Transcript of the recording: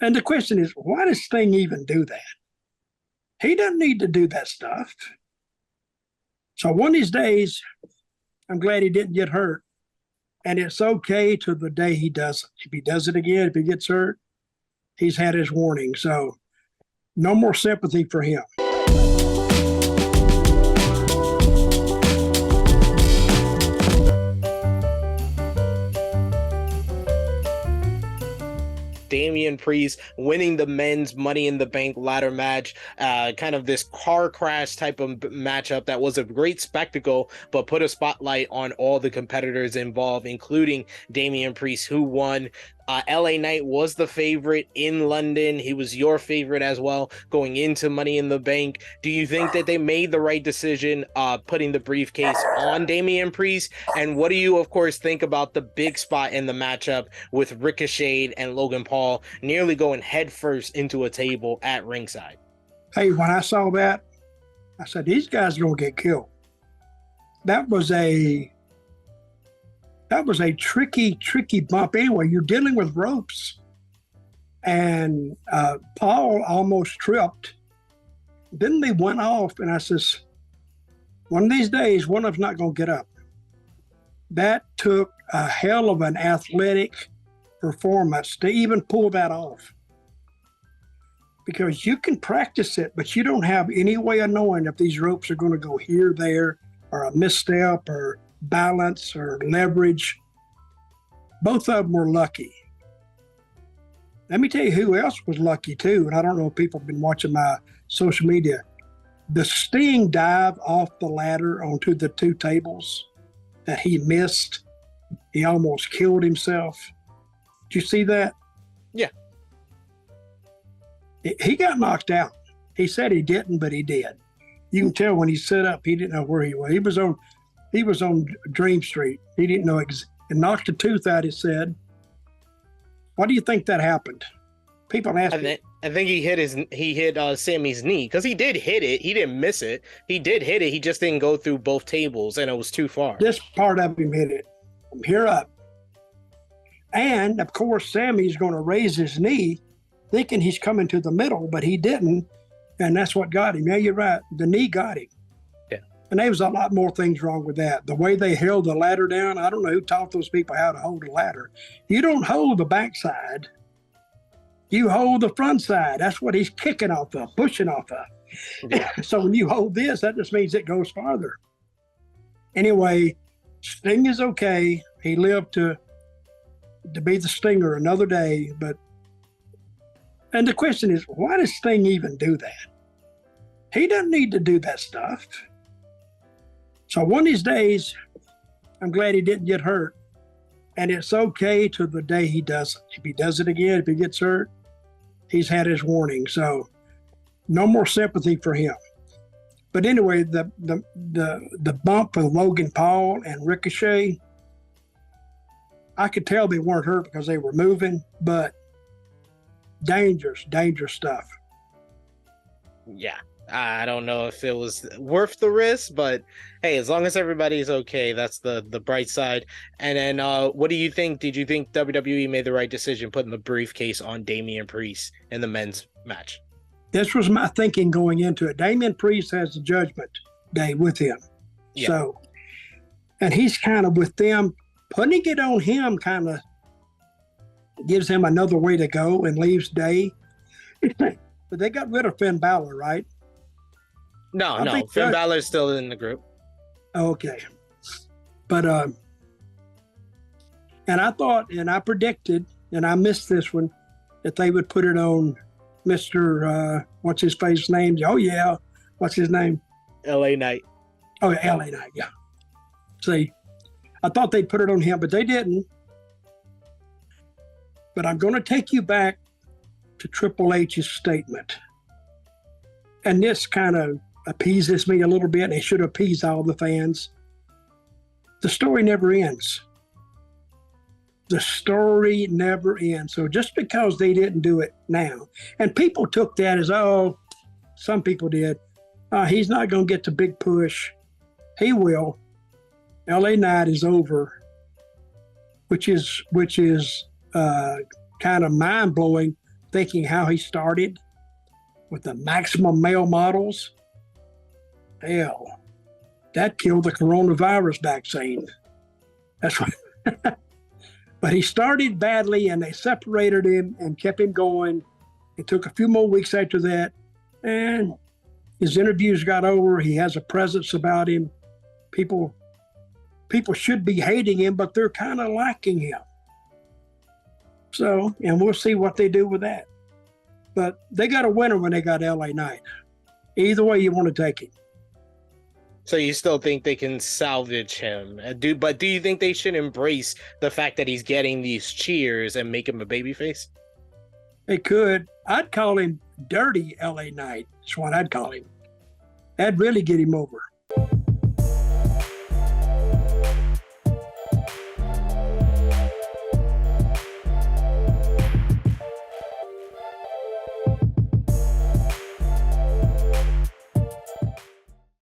And the question is, why does Sting even do that? He doesn't need to do that stuff. So one of these days, I'm glad he didn't get hurt. And it's okay to the day he does it. If he does it again, if he gets hurt, he's had his warning. So no more sympathy for him. Damian Priest winning the men's Money in the Bank ladder match, kind of this car crash type of matchup that was a great spectacle, but put a spotlight on all the competitors involved, including Damian Priest, who won. LA Knight was the favorite in London. He was your favorite as well going into Money in the Bank. Do you think that they made the right decision putting the briefcase on Damian Priest? And what do you, of course, think about the big spot in the matchup with Ricochet and Logan Paul nearly going headfirst into a table at ringside? Hey, when I saw that, I said, these guys are going to get killed. That was a tricky bump. Anyway, you're dealing with ropes. And Paul almost tripped. Then they went off, and I says, one of these days, one of them's not going to get up. That took a hell of an athletic performance to even pull that off. Because you can practice it, but you don't have any way of knowing if these ropes are going to go here, there, or a misstep, or balance or leverage. Both of them were lucky. Let me tell you who else was lucky too, and I don't know if people have been watching my social media. The Sting dive off the ladder onto the two tables that he missed. He almost killed himself. Did you see that? Yeah. He got knocked out. He said he didn't, but he did. You can tell when he stood up, he didn't know where he was. He was on Dream Street. He didn't know and knocked a tooth out, he said. Why do you think that happened? People ask me. I think he hit Sammy's knee, because he did hit it. He didn't miss it. He did hit it. He just didn't go through both tables, and it was too far. This part of him hit it from here up. And, of course, Sammy's going to raise his knee thinking he's coming to the middle, but he didn't, and that's what got him. Yeah, you're right. The knee got him. And there was a lot more things wrong with that. The way they held the ladder down, I don't know who taught those people how to hold a ladder. You don't hold the backside. You hold the front side. That's what he's kicking off of, pushing off of. Yeah. So when you hold this, that just means it goes farther. Anyway, Sting is okay. He lived to be the Stinger another day. And the question is, why does Sting even do that? He doesn't need to do that stuff. So one of these days, I'm glad he didn't get hurt. And it's okay to the day he does it. If he does it again, if he gets hurt, he's had his warning. So no more sympathy for him. But anyway, the bump with Logan Paul and Ricochet, I could tell they weren't hurt because they were moving, but dangerous stuff. Yeah. I don't know if it was worth the risk, but hey, as long as everybody's okay, that's the bright side. And then what do you think? Did you think WWE made the right decision putting the briefcase on Damian Priest in the men's match? This was my thinking going into it. Damian Priest has the Judgment Day with him. Yeah. So, and he's kind of with them. Putting it on him kind of gives him another way to go and leaves Day. But they got rid of Finn Balor, right? No, Finn Balor's still in the group. Okay. But, and I thought, and I predicted, and I missed this one, that they would put it on Mr. What's his face name? Oh, yeah. What's his name? LA Knight. Oh, yeah, LA Knight, yeah. See, I thought they'd put it on him, but they didn't. But I'm going to take you back to Triple H's statement. And this kind of appeases me a little bit, and it should appease all the fans. The story never ends. The story never ends. So just because they didn't do it now, and people took that as, oh, some people did, he's not going to get the big push. He will. LA Knight is over, which is kind of mind-blowing thinking how he started with the maximum male models. Hell, that killed the coronavirus vaccine. That's what. But he started badly, and they separated him and kept him going. It took a few more weeks after that, and his interviews got over. He has a presence about him. People should be hating him, but they're kind of liking him. So, and we'll see what they do with that. But they got a winner when they got LA Knight. Either way you want to take it. So you still think they can salvage him? But do you think they should embrace the fact that he's getting these cheers and make him a babyface? They could. I'd call him Dirty LA Knight. That's what I'd call him. That'd really get him over.